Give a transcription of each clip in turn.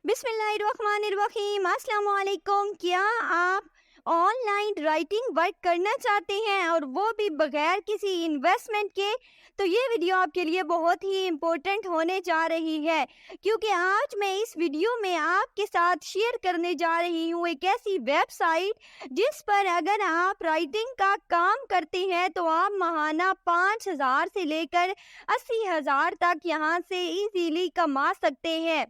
बिस्मिल्लाहिर्रहमानिर्रहीम, अस्सलाम वालेकुम। क्या आप ऑनलाइन राइटिंग वर्क करना चाहते हैं और वो भी बगैर किसी इन्वेस्टमेंट के? तो ये वीडियो आपके लिए बहुत ही इम्पोर्टेंट होने जा रही है, क्योंकि आज मैं इस वीडियो में आपके साथ शेयर करने जा रही हूँ एक ऐसी वेबसाइट जिस पर अगर आप राइटिंग का काम करते हैं तो आप माहाना 5,000 से लेकर 80,000 तक यहाँ से इजीली कमा सकते हैं।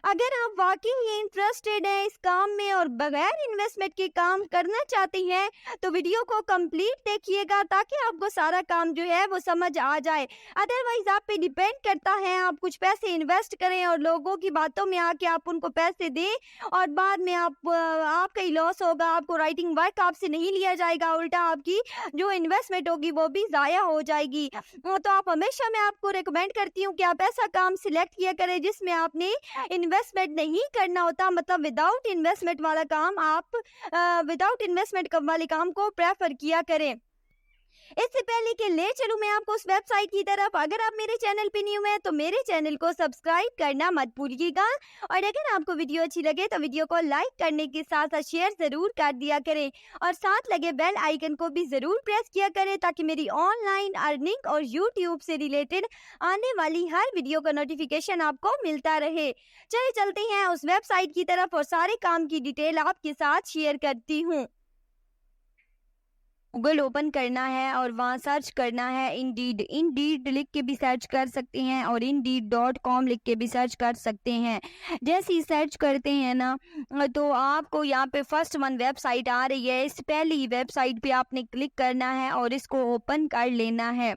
अगर आप वाकई ही इंटरेस्टेड हैं इस काम में और बगैर इन्वेस्टमेंट के काम करना चाहते हैं तो वीडियो को कंप्लीट देखिएगा, ताकि आपको सारा काम जो है वो समझ आ जाए। अदरवाइज आप पे डिपेंड करता है, आप कुछ पैसे इन्वेस्ट करें और लोगों की बातों में आके आप उनको पैसे दें और बाद में आपका ही लॉस होगा, आपको राइटिंग वर्क आपसे नहीं लिया जाएगा, उल्टा आपकी जो इन्वेस्टमेंट होगी वो भी ज़ाया हो जाएगी। तो आप हमेशा, मैं आपको रिकमेंड करती हूँ कि आप ऐसा काम सिलेक्ट किया करें जिसमें आपने इन्वेस्टमेंट नहीं करना होता, मतलब विदाउट इन्वेस्टमेंट वाला काम आप विदाउट इन्वेस्टमेंट वाले काम को प्रेफर किया करें। इससे पहले कि ले चलूं मैं आपको उस वेबसाइट की तरफ, अगर आप मेरे चैनल पे न्यू हैं तो मेरे चैनल को सब्सक्राइब करना मत भूलिएगा और अगर आपको वीडियो अच्छी लगे तो वीडियो को लाइक करने के साथ साथ शेयर जरूर कर दिया करें और साथ लगे बेल आइकन को भी जरूर प्रेस किया करें, ताकि मेरी ऑनलाइन अर्निंग और यूट्यूब से रिलेटेड आने वाली हर वीडियो का नोटिफिकेशन आपको मिलता रहे। चलिए चलते हैं उस वेबसाइट की तरफ और सारे काम की डिटेल आपके साथ शेयर करती हूँ। गूगल ओपन करना है और वहाँ सर्च करना है इंडीड लिख के भी सर्च कर सकते हैं और indeed.com लिख के भी सर्च कर सकते हैं। जैसे ही सर्च करते हैं ना तो आपको यहाँ पे फर्स्ट वन वेबसाइट आ रही है, इस पहली वेबसाइट पे आपने क्लिक करना है और इसको ओपन कर लेना है।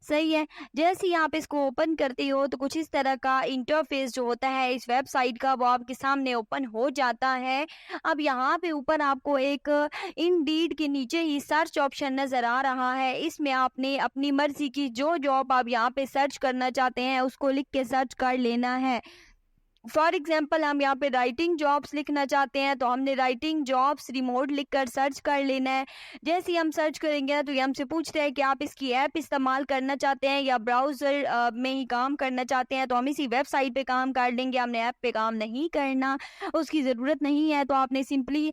सही है। जैसे ही आप इसको ओपन करते हो तो कुछ इस तरह का इंटरफेस जो होता है इस वेबसाइट का वो आपके सामने ओपन हो जाता है। अब यहाँ पे ऊपर आपको एक इंडीड के नीचे ही सर्च ऑप्शन नज़र आ रहा है, इसमें आपने अपनी मर्जी की जो जॉब आप यहाँ पे सर्च करना चाहते हैं उसको लिख के सर्च कर लेना है। फॉर एग्जाम्पल हम यहाँ पे राइटिंग जॉब्स लिखना चाहते हैं तो हमने राइटिंग जॉब्स रिमोट लिख कर सर्च कर लेना है। जैसे ही हम सर्च करेंगे तो ये हमसे पूछते हैं कि आप इसकी ऐप इस्तेमाल करना चाहते हैं या ब्राउज़र में ही काम करना चाहते हैं, तो हम इसी वेबसाइट पे काम कर लेंगे, हमने ऐप पे काम नहीं करना, उसकी ज़रूरत नहीं है। तो आपने सिंपली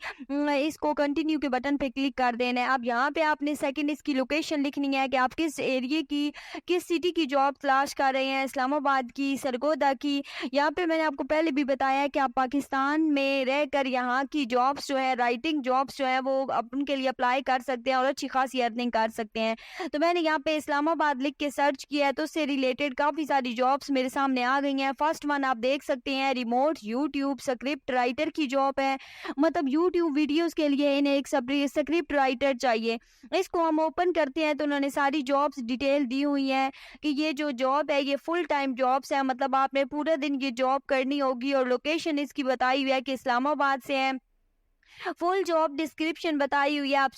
इसको कंटिन्यू के बटन पे क्लिक कर देना है। अब यहाँ पे आपने सेकेंड इसकी लोकेशन लिखनी है कि आप किस एरिए की, किस सिटी की जॉब तलाश कर रहे हैं, इस्लामाबाद की, सरगोदा की। यहाँ पे मैंने आपको पहले भी बताया है कि आप पाकिस्तान में रहकर यहाँ की जॉब्स जो है, राइटिंग जॉब्स जो है वो उनके लिए अप्लाई कर सकते हैं और अच्छी खासी अर्निंग कर सकते हैं। तो मैंने यहाँ पे इस्लामाबाद लिख के सर्च किया है तो उससे रिलेटेड काफ़ी सारी जॉब्स मेरे सामने आ गई हैं। फर्स्ट वन आप देख सकते हैं, रिमोट यूट्यूब स्क्रिप्ट राइटर की जॉब है, मतलब यूट्यूब वीडियोज़ के लिए इन्हें एक स्क्रिप्ट राइटर चाहिए। इसको हम ओपन करते हैं तो उन्होंने सारी जॉब्स डिटेल दी हुई है कि ये जो जॉब है ये फुल टाइम जॉब्स है, मतलब आपने पूरे दिन ये जॉब करनी होगी और लोकेशन इसकी बताई हुई है कि इस्लामाबाद से है। फुल जॉब डिस्क्रिप्शन बताई हुई है। आप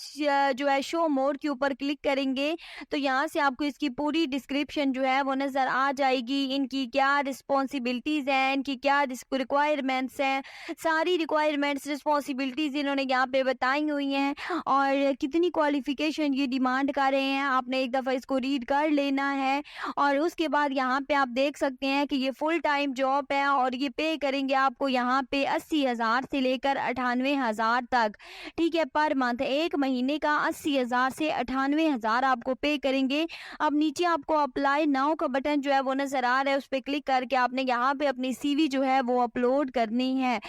जो है शो मोर के ऊपर क्लिक करेंगे तो यहाँ से आपको इसकी पूरी डिस्क्रिप्शन जो है वो नज़र आ जाएगी, इनकी क्या रिस्पॉन्सिबिलिटीज़ हैं, इनकी क्या रिक्वायरमेंट्स हैं, सारी रिक्वायरमेंट्स रिस्पॉन्सिबिलिटीज़ इन्होंने यहाँ पे बताई हुई हैं और कितनी क्वालिफिकेशन ये डिमांड कर रहे हैं। आपने एक दफ़ा इसको रीड कर लेना है और उसके बाद यहाँ पे आप देख सकते हैं कि ये फुल टाइम जॉब है और ये पे करेंगे आपको यहाँ पे 80,000 से लेकर 98,000 तक, ठीक है, पर मंथ, एक महीने का 80,000 से 98,000 आपको पे करेंगे। अब नीचे आपको अप्लाई नाउ का बटन जो है वो नजर आ रहा है, उस पर क्लिक करके आपने यहाँ पे अपनी सीवी जो है वो अपलोड करनी है।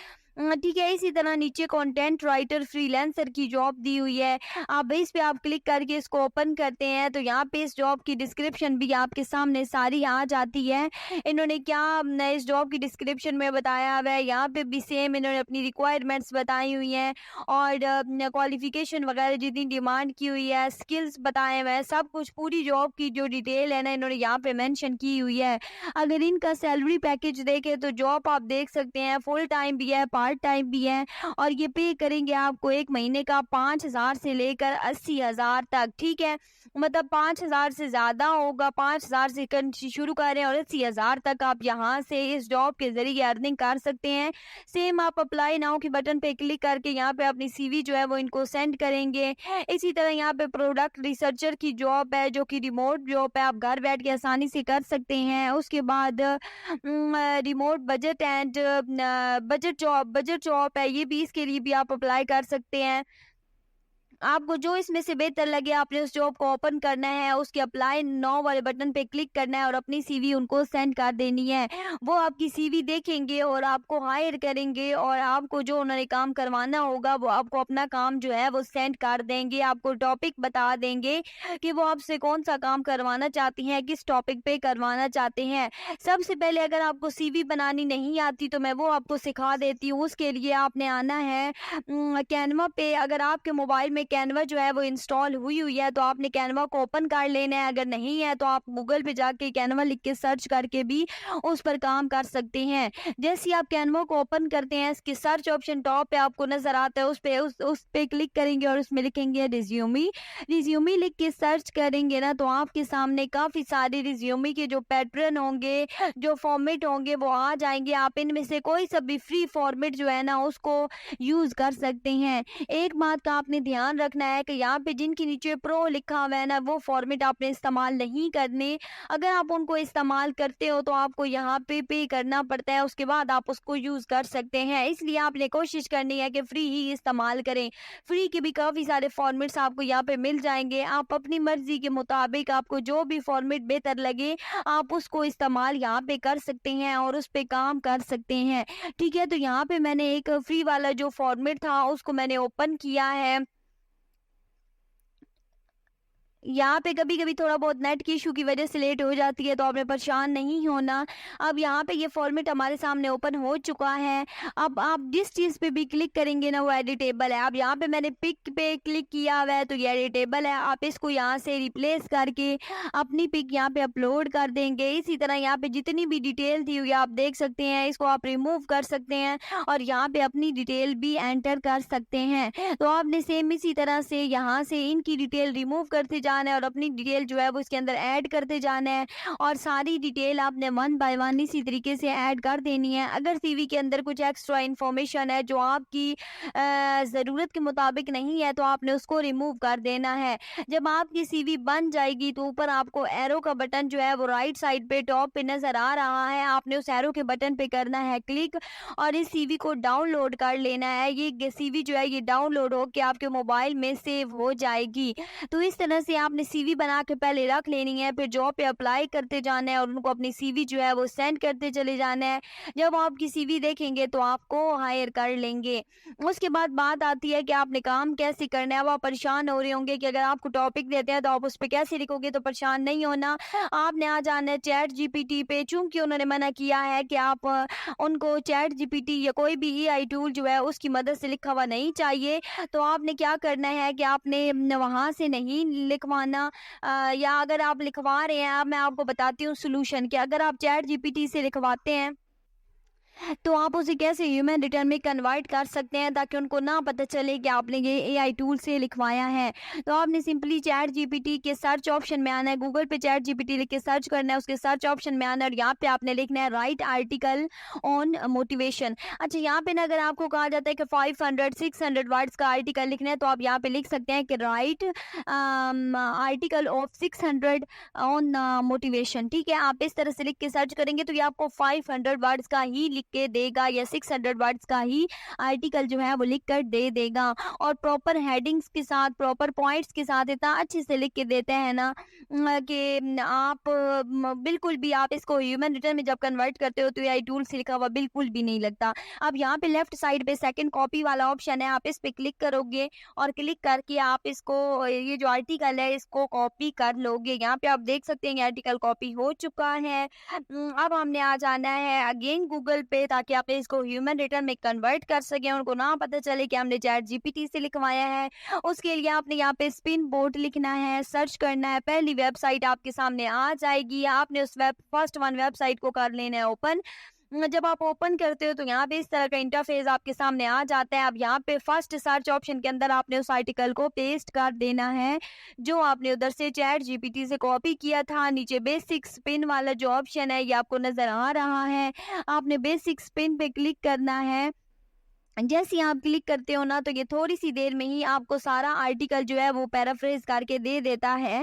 ठीक है। इसी तरह नीचे कंटेंट राइटर फ्रीलांसर की जॉब दी हुई है, आप इस पे आप क्लिक करके इसको ओपन करते हैं तो यहाँ पे इस जॉब की डिस्क्रिप्शन भी आपके सामने सारी आ जाती है। इन्होंने क्या इस जॉब की डिस्क्रिप्शन में बताया हुआ है, यहाँ पे भी सेम इन्होंने अपनी रिक्वायरमेंट्स बताई हुई हैं और क्वालिफिकेशन वगैरह जितनी डिमांड की हुई है, स्किल्स बताए हुए हैं, सब कुछ पूरी जॉब की जो डिटेल है ना इन्होंने यहाँ पे मेंशन की हुई है। अगर इनका सैलरी पैकेज देखें तो जॉब आप देख सकते हैं फुल टाइम भी है, पार्ट पार्ट टाइम भी है और ये पे करेंगे आपको 1 महीने का 5,000 से लेकर 80,000 तक, ठीक है। मतलब 5,000 से ज़्यादा होगा, 5,000 से शुरू करें और 80,000 तक आप यहाँ से इस जॉब के ज़रिए अर्निंग कर सकते हैं। सेम आप अप्लाई नाउ के बटन पे क्लिक करके यहाँ पे अपनी सीवी जो है वो इनको सेंड करेंगे। इसी तरह यहाँ पे प्रोडक्ट रिसर्चर की जॉब है जो कि रिमोट जॉब है, आप घर बैठ के आसानी से कर सकते हैं। उसके बाद रिमोट बजट जॉब है, ये भी इसके लिए भी आप अप्लाई कर सकते हैं। आपको जो इसमें से बेहतर लगे आपने उस जॉब को ओपन करना है, उसके अप्लाई नाउ वाले बटन पे क्लिक करना है और अपनी सीवी उनको सेंड कर देनी है। वो आपकी सीवी देखेंगे और आपको हायर करेंगे और आपको जो उन्होंने काम करवाना होगा वो आपको अपना काम जो है वो सेंड कर देंगे। आपको टॉपिक बता देंगे कि वो आपसे कौन सा काम करवाना चाहती हैं, किस टॉपिक पे करवाना चाहते हैं। सबसे पहले अगर आपको सीवी बनानी नहीं आती तो मैं वो आपको सिखा देती हूँ। उसके लिए आपने आना है कैनवा पे। अगर आपके मोबाइल में कैनवा जो है वो इंस्टॉल हुई है तो आपने कैनवा को ओपन कर लेना है। अगर नहीं है तो आप गूगल पे जाके कैनवा लिख के सर्च करके भी उस पर काम कर सकते हैं। जैसे ही आप कैनवा को ओपन करते हैं, इसके सर्च ऑप्शन टॉप पे आपको नजर आता है, उस पे क्लिक करेंगे और उसमें लिखेंगे रिज्यूमी लिख के सर्च करेंगे ना तो आपके सामने काफी सारे रिज्यूमी के जो पैटर्न होंगे, जो फॉर्मेट होंगे वो आ जाएंगे। आप इनमें से कोई सा भी फ्री फॉर्मेट जो है ना उसको यूज कर सकते हैं। एक बात का आपने ध्यान रखना है कि यहाँ पे जिनके नीचे प्रो लिखा हुआ है ना वो फॉर्मेट आपने इस्तेमाल नहीं करने। अगर आप उनको इस्तेमाल करते हो तो आपको यहाँ पे करना पड़ता है, उसके बाद आप उसको यूज कर सकते हैं। इसलिए आपने कोशिश करनी है कि फ्री ही इस्तेमाल करें। फ्री के भी काफी सारे फॉर्मेट्स आपको यहाँ पे मिल जाएंगे। आप अपनी मर्जी के मुताबिक आपको जो भी फॉर्मेट बेहतर लगे आप उसको इस्तेमाल यहाँ पे कर सकते हैं और उस पे काम कर सकते हैं, ठीक है। तो यहाँ पे मैंने एक फ्री वाला जो फॉर्मेट था उसको मैंने ओपन किया है। यहाँ पे कभी-कभी थोड़ा बहुत नेट की इशू की वजह से लेट हो जाती है तो आपने परेशान नहीं होना। अब यहाँ पे ये फॉर्मेट हमारे सामने ओपन हो चुका है। अब आप जिस चीज़ पे भी क्लिक करेंगे ना वो एडिटेबल है। अब यहाँ पे मैंने पिक पे क्लिक किया हुआ है तो ये एडिटेबल है। आप इसको यहाँ से रिप्लेस करके अपनी पिक यहाँ पे अपलोड कर देंगे। इसी तरह यहाँ पे जितनी भी डिटेल थी हुई आप देख सकते हैं, इसको आप रिमूव कर सकते हैं और यहाँ पे अपनी डिटेल भी एंटर कर सकते हैं। तो आपने सेम इसी तरह से यहाँ से इनकी डिटेल रिमूव करते जाना है और अपनी डिटेल जो है वो इसके अंदर ऐड करते जाना है और सारी डिटेल आपने वन बाय वन इसी तरीके से ऐड कर देनी है। अगर सीवी के अंदर कुछ एक्स्ट्रा इन्फॉर्मेशन है जो आपकी ज़रूरत के मुताबिक नहीं है तो आपने उसको रिमूव कर देना है। जब आपकी सीवी बन जाएगी तो ऊपर आपको एरो का बटन जो है वो राइट साइड पे टॉप पे नज़र आ रहा है। आपने उस एरो के बटन पे करना है क्लिक और इस सीवी को डाउनलोड कर लेना है। ये सीवी जो है ये डाउनलोड होकर आपके मोबाइल में सेव हो जाएगी। तो इस तरह से आपने सीवी बना के पहले रख लेनी है, फिर जॉब पे अप्लाई करते जाना है और उनको अपनी सीवी जो है वो सेंड करते चले जाना है। जब आपकी सीवी देखेंगे तो आपको हायर कर लेंगे। उसके बाद बात आती है कि आपने काम कैसे करना है। अब आप परेशान हो रहे होंगे कि अगर आपको टॉपिक देते हैं तो आप उस पर कैसे लिखोगे, तो परेशान नहीं होना। आपने आ जाना है चैट जीपीटी पे। चूंकि उन्होंने मना किया है कि आप उनको चैट जीपीटी या कोई भी एआई टूल जो है उसकी मदद से लिखा हुआ नहीं चाहिए, तो आपने क्या करना है कि आपने वहाँ से नहीं लिखवाना या अगर आप लिखवा रहे हैं, अब मैं आपको बताती हूँ सोल्यूशन कि अगर आप चैट जीपीटी से लिखवाते हैं तो आप उसे कैसे ह्यूमन रिटर्न में कन्वर्ट कर सकते हैं ताकि उनको ना पता चले कि आपने ये एआई टूल से लिखवाया है। तो आपने सिंपली चैट जीपीटी के सर्च ऑप्शन में आना है, गूगल पे चैट जीपीटी लिख के सर्च करना है, उसके सर्च ऑप्शन में आना है और यहाँ पे आपने लिखना है राइट आर्टिकल ऑन मोटिवेशन। अच्छा, यहाँ पे ना अगर आपको कहा जाता है कि 500-600 वर्ड्स का आर्टिकल लिखना है तो आप यहाँ पे लिख सकते हैं कि right article of 600 on motivation, ठीक है। आप इस तरह से लिख के सर्च करेंगे तो ये आपको 500 वर्ड्स का ही लिख के देगा या 600 वर्ड्स का ही आर्टिकल जो है वो लिख कर दे देगा और प्रॉपर हेडिंग्स के साथ, प्रॉपर पॉइंट्स के साथ इतना अच्छे से लिख के देते हैं ना कि आप बिल्कुल भी आप इसको ह्यूमन रिटर्न में जब कन्वर्ट करते हो तो एआई टूल से लिखा हुआ बिल्कुल भी नहीं लगता। अब यहाँ पे लेफ्ट साइड पे सेकंड कॉपी वाला ऑप्शन है, आप इस पे क्लिक करोगे और क्लिक करके आप इसको ये जो आर्टिकल है इसको कॉपी कर लोगे। यहाँ पे आप देख सकते हैं आर्टिकल कॉपी हो चुका है। अब हमने आ जाना है अगेन गूगल पे ताकि आप इसको ह्यूमन रिटर्न में कन्वर्ट कर सकें, उनको ना पता चले कि हमने चैट जीपीटी से लिखवाया है। उसके लिए आपने यहाँ पे स्पिन बोर्ड लिखना है, सर्च करना है, पहली वेबसाइट आपके सामने आ जाएगी। आपने उस फर्स्ट वन वेबसाइट को कर लेना है ओपन। जब आप ओपन करते हो तो यहाँ पे इस तरह का इंटरफेस आपके सामने आ जाता है। अब यहाँ पे फर्स्ट सर्च ऑप्शन के अंदर आपने उस आर्टिकल को पेस्ट कर देना है जो आपने उधर से चैट जीपीटी से कॉपी किया था। नीचे बेसिक स्पिन वाला जो ऑप्शन है ये आपको नजर आ रहा है, आपने बेसिक स्पिन पे क्लिक करना है। जैसे ही आप क्लिक करते हो ना तो ये थोड़ी सी देर में ही आपको सारा आर्टिकल जो है वो पैराफ्रेज करके दे देता है।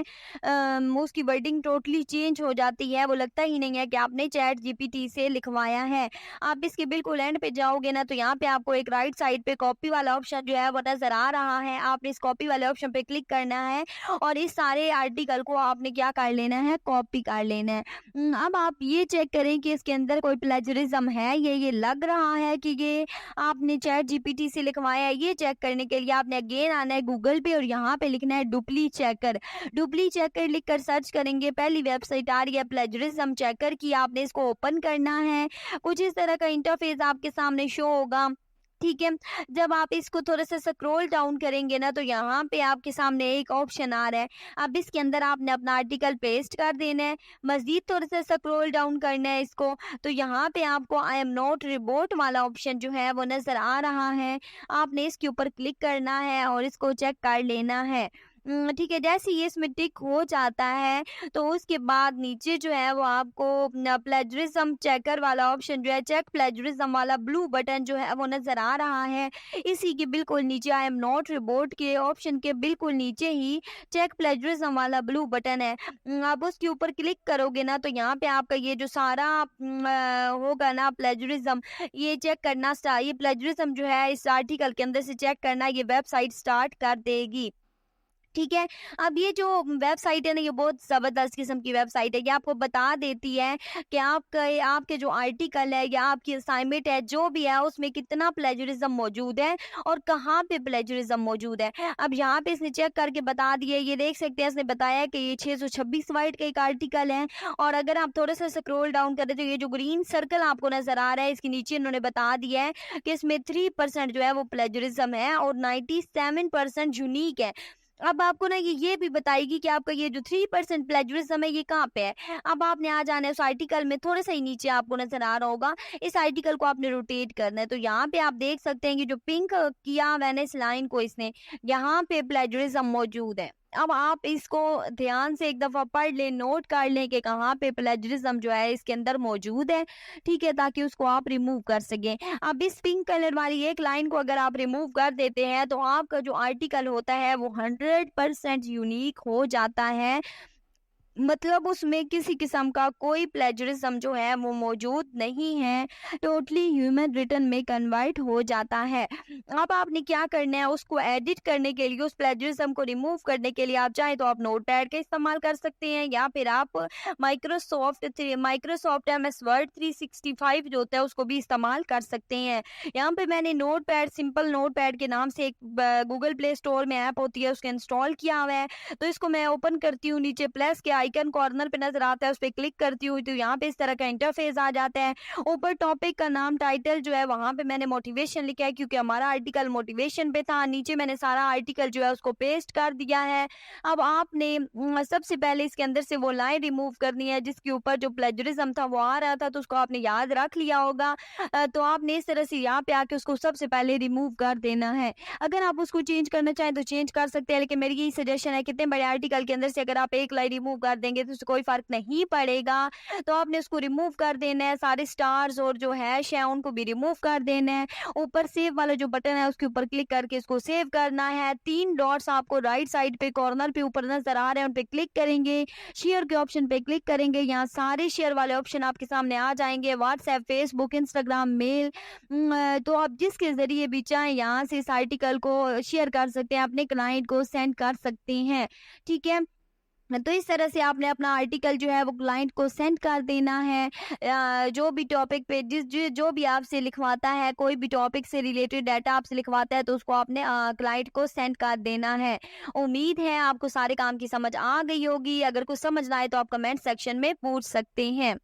उसकी वर्डिंग टोटली चेंज हो जाती है, वो लगता ही नहीं है कि आपने चैट जीपीटी से लिखवाया है। आप इसके बिल्कुल एंड पे जाओगे ना तो यहाँ पे आपको एक राइट साइड पे कॉपी वाला ऑप्शन जो है वो नजर आ रहा है। आपने इस कॉपी वाले ऑप्शन पे क्लिक करना है और इस सारे आर्टिकल को आपने क्या कर लेना है, कॉपी कर लेना है। अब आप ये चेक करें कि इसके अंदर कोई प्लेजरिज्म है, ये लग रहा है कि ये आपने चैट जीपीटी से लिखवाया है। ये चेक करने के लिए आपने अगेन आना है गूगल पे और यहाँ पे लिखना है डुप्ली चेकर। डुप्ली चेकर लिख कर सर्च करेंगे, पहली वेबसाइट आ रही है प्लेजरिज्म चेकर की, आपने इसको ओपन करना है। कुछ इस तरह का इंटरफेस आपके सामने शो होगा, ठीक है। जब आप इसको थोड़ा सा स्क्रॉल डाउन करेंगे ना तो यहाँ पे आपके सामने एक ऑप्शन आ रहा है। अब इसके अंदर आपने अपना आर्टिकल पेस्ट कर देना है, मजीद थोड़ा सा स्क्रॉल डाउन करना है इसको, तो यहाँ पे आपको आई एम नॉट रिबोट वाला ऑप्शन जो है वो नजर आ रहा है। आपने इसके ऊपर क्लिक करना है और इसको चेक कर लेना है। ठीक है, जैसे ही इसमें टिक हो जाता है तो उसके बाद नीचे जो है वो आपको प्लेजरिज्म चेकर वाला ऑप्शन जो है, चेक प्लेजरिज्म वाला ब्लू बटन जो है वो नजर आ रहा है। इसी के बिल्कुल नीचे आई एम नॉट रिबोट के ऑप्शन के बिल्कुल नीचे ही चेक प्लेजरिज्म वाला ब्लू बटन है। आप उसके ऊपर क्लिक करोगे ना तो यहाँ पे आपका ये जो सारा होगा ना प्लेजरिज्म, ये चेक करना ये प्लेजरिज्म जो है इस आर्टिकल के अंदर से चेक करना ये वेबसाइट स्टार्ट कर देगी। ठीक है, अब ये जो वेबसाइट है ना ये बहुत ज़बरदस्त किस्म की वेबसाइट है। ये आपको बता देती है कि आपके जो आर्टिकल है या आपकी असाइनमेंट है जो भी है उसमें कितना प्लेजरिज्म मौजूद है और कहाँ पे प्लेजरिज्म मौजूद है। अब यहाँ पे इसने चेक करके बता दिया, ये देख सकते हैं इसने बताया कि ये 626 वाइट का एक आर्टिकल है। और अगर आप थोड़ा सा स्क्रॉल डाउन करें तो ये जो ग्रीन सर्कल आपको नजर आ रहा है इसके नीचे इन्होंने बता दिया है कि इसमें 3% जो है वो प्लेजरिज्म है और 97% यूनिक है। अब आपको ना ये भी बताएगी कि आपका ये जो 3% प्लेजरिज्म है ये कहाँ पे है। अब आपने आ जाना है उस आर्टिकल में, थोड़ा सा ही नीचे आपको नजर आ रहा होगा, इस आर्टिकल को आपने रोटेट करना है। तो यहाँ पे आप देख सकते हैं कि जो पिंक किया मैंने इस लाइन को, इसने यहाँ पे प्लेजरिज्म मौजूद है। अब आप इसको ध्यान से एक दफा पढ़ लें, नोट कर लें कि कहाँ पे प्लेजरिज्म जो है इसके अंदर मौजूद है, ठीक है, ताकि उसको आप रिमूव कर सकें। अब इस पिंक कलर वाली एक लाइन को अगर आप रिमूव कर देते हैं तो आपका जो आर्टिकल होता है वो 100% यूनिक हो जाता है। मतलब उसमें किसी किस्म का कोई प्लेजरिज्म जो है वो मौजूद नहीं है, टोटली ह्यूमन रिटन में कन्वर्ट हो जाता है। अब आपने क्या करना है, उसको एडिट करने के लिए, उस प्लेजरिज्म को रिमूव करने के लिए आप चाहे तो आप नोटपैड का इस्तेमाल कर सकते हैं या फिर आप माइक्रोसॉफ्ट एमएस वर्ड 365 जो होता है उसको भी इस्तेमाल कर सकते हैं। यहाँ पे मैंने नोटपैड, सिंपल नोटपैड के नाम से एक गूगल प्ले स्टोर में ऐप होती है उसको इंस्टॉल किया हुआ है। तो इसको मैं ओपन करती हूँ, नीचे प्लस के आइकन कॉर्नर पे नजर आता है, उस पर क्लिक करती हूँ तो यहाँ पे इस तरह का इंटरफेस आ जाता है। ऊपर टॉपिक का नाम, टाइटल जो है वहां पे मैंने मोटिवेशन लिखा है क्योंकि हमारा आर्टिकल मोटिवेशन पे था। नीचे मैंने सारा आर्टिकल जो है उसको पेस्ट कर दिया है। अब आपने सबसे पहले इसके अंदर से वो लाइन रिमूव करनी है जिसके ऊपर जो प्लेजरिज्म था वो आ रहा था, तो उसको आपने याद रख लिया होगा। तो आपने इस तरह से यहाँ पे आके उसको सबसे पहले रिमूव कर देना है। अगर आप उसको चेंज करना चाहें तो चेंज कर सकते हैं, लेकिन मेरी यही सजेशन है कितने बड़े आर्टिकल के अंदर से अगर आप एक लाइन रिमूव कर देंगे तो उससे कोई फर्क नहीं पड़ेगा। तो आपने उसको रिमूव कर देना है, सारे स्टार्स और जो हैश है उनको भी रिमूव कर देना है। ऊपर सेव वाला जो बटन है उसके ऊपर क्लिक करके इसको सेव करना है। 3 डॉट्स आपको राइट साइड पे कॉर्नर पे ऊपर नजर आ रहे हैं, उन पे क्लिक करेंगे, शेयर के ऑप्शन पे क्लिक करेंगे, यहाँ सारे शेयर वाले ऑप्शन आपके सामने आ जाएंगे, व्हाट्सएप, फेसबुक, इंस्टाग्राम, मेल। तो आप जिसके जरिए भी चाहें यहाँ से इस आर्टिकल को शेयर कर सकते हैं, अपने क्लाइंट को सेंड कर सकते हैं, ठीक है। तो इस तरह से आपने अपना आर्टिकल जो है वो क्लाइंट को सेंड कर देना है। जो भी टॉपिक पे जो भी आपसे लिखवाता है, कोई भी टॉपिक से रिलेटेड डाटा आपसे लिखवाता है तो उसको आपने क्लाइंट को सेंड कर देना है। उम्मीद है आपको सारे काम की समझ आ गई होगी। अगर कुछ समझ ना आए तो आप कमेंट सेक्शन में पूछ सकते हैं।